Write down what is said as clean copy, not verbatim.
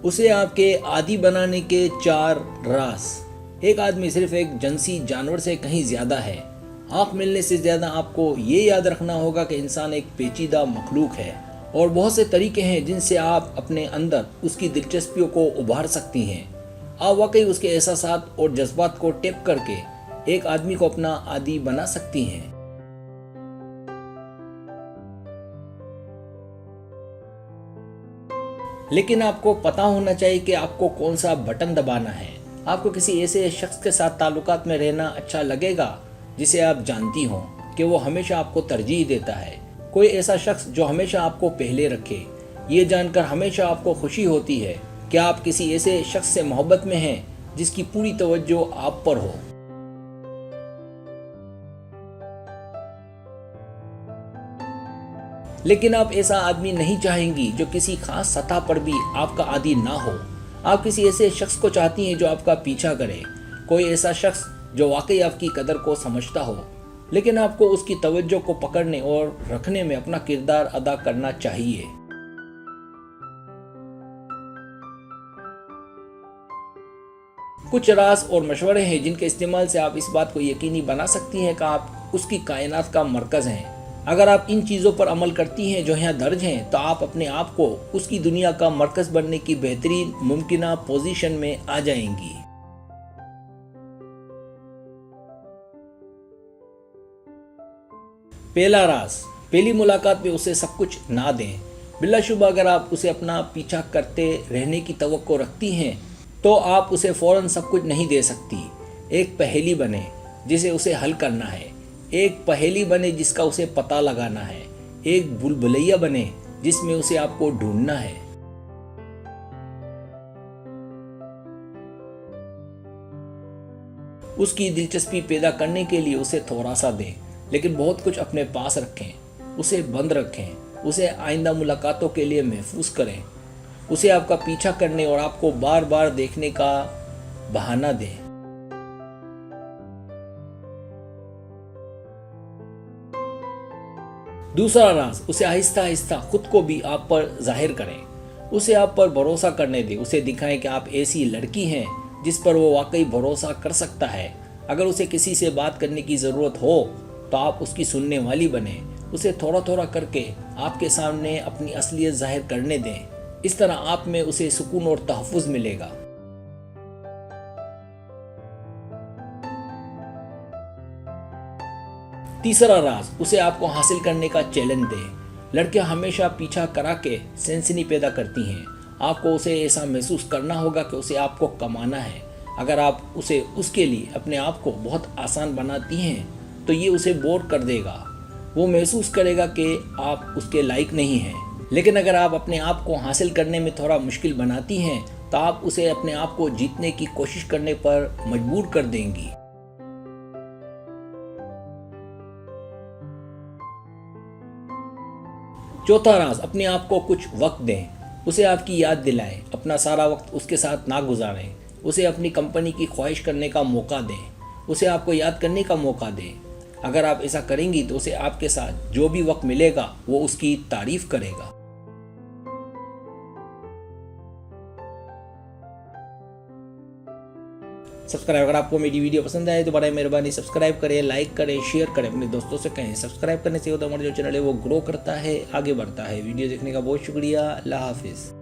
उसे आपके आदी बनाने के 4 राज। एक आदमी सिर्फ एक जिनसी जानवर से कहीं ज्यादा है। आँख मिलने से ज्यादा आपको ये याद रखना होगा कि इंसान एक पेचीदा मखलूक है और बहुत से तरीके हैं जिनसे आप अपने अंदर उसकी दिलचस्पियों को उभार सकती हैं। आप वाकई उसके एहसासात और जज्बात को टेप करके एक आदमी को अपना आदी बना सकती हैं। लेकिन आपको पता होना चाहिए कि आपको कौन सा बटन दबाना है। आपको किसी ऐसे शख्स के साथ ताल्लुकात में रहना अच्छा लगेगा जिसे आप जानती हो कि वो हमेशा आपको तरजीह देता है। कोई ऐसा शख्स जो हमेशा आपको पहले रखे। ये जानकर हमेशा आपको खुशी होती है कि आप किसी ऐसे शख्स से मोहब्बत में हैं जिसकी पूरी तवज्जो आप पर हो। लेकिन आप ऐसा आदमी नहीं चाहेंगी जो किसी खास सतह पर भी आपका आदी ना हो। आप किसी ऐसे शख्स को चाहती हैं जो आपका पीछा करे। कोई ऐसा शख्स जो वाकई आपकी कदर को समझता हो, लेकिन आपको उसकी तवज्जो को पकड़ने और रखने में अपना किरदार अदा करना चाहिए। कुछ राज और मशवरे हैं जिनके इस्तेमाल से आप इस बात को यकीनी बना सकती हैं कि आप उसकी कायनात का मरकज़ हैं। अगर आप इन चीज़ों पर अमल करती हैं जो यहाँ दर्ज हैं, तो आप अपने आप को उसकी दुनिया का मरकज़ बनने की बेहतरीन मुमकिना पोजीशन में आ जाएंगी। पहला राज, पहली मुलाकात में उसे सब कुछ ना दें। बिलाशुबा अगर आप उसे अपना पीछा करते रहने की तवक्को रखती हैं तो आप उसे फौरन सब कुछ नहीं दे सकती। एक पहेली बने जिसे उसे हल करना है। एक पहेली बने जिसका उसे पता लगाना है। एक बुलबुलैया बने जिसमें उसे आपको ढूंढना है। उसकी दिलचस्पी पैदा करने के लिए उसे थोड़ा सा दें, लेकिन बहुत कुछ अपने पास रखें। उसे बंद रखें। उसे आइंदा मुलाकातों के लिए महफूज करें। उसे आपका पीछा करने और आपको बार बार देखने का बहाना दें। दूसरा राज, उसे आहिस्ता आहिस्ता खुद को भी आप पर जाहिर करें। उसे आप पर भरोसा करने दें। उसे दिखाएं कि आप ऐसी लड़की हैं जिस पर वो वाकई भरोसा कर सकता है। अगर उसे किसी से बात करने की ज़रूरत हो तो आप उसकी सुनने वाली बने। उसे थोड़ा थोड़ा करके आपके सामने अपनी असलियत जाहिर करने दें। इस तरह आप में उसे सुकून और तहफ़्फ़ुज़ मिलेगा। तीसरा राज, उसे आपको हासिल करने का चैलेंज दें। लड़कियां हमेशा पीछा करा के सेंसनी पैदा करती हैं। आपको उसे ऐसा महसूस करना होगा कि उसे आपको कमाना है। अगर आप उसे उसके लिए अपने आप को बहुत आसान बनाती हैं तो ये उसे बोर कर देगा। वो महसूस करेगा कि आप उसके लायक नहीं हैं। लेकिन अगर आप अपने आप को हासिल करने में थोड़ा मुश्किल बनाती हैं तो आप उसे अपने आप को जीतने की कोशिश करने पर मजबूर कर देंगी। चौथा राज, अपने आप को कुछ वक्त दें। उसे आपकी याद दिलाएं। अपना सारा वक्त उसके साथ ना गुजारें। उसे अपनी कंपनी की ख्वाहिश करने का मौका दें। उसे आपको याद करने का मौका दें। अगर आप ऐसा करेंगी तो उसे आपके साथ जो भी वक्त मिलेगा वो उसकी तारीफ करेगा। सब्सक्राइब, अगर आपको मेरी वीडियो पसंद आए तो बड़ी मेहरबानी सब्सक्राइब करें, लाइक करें, शेयर करें, अपने दोस्तों से कहें। सब्सक्राइब करने से होता हमारा जो चैनल है वो ग्रो करता है, आगे बढ़ता है। वीडियो देखने का बहुत शुक्रिया। अल्लाह हाफिज़।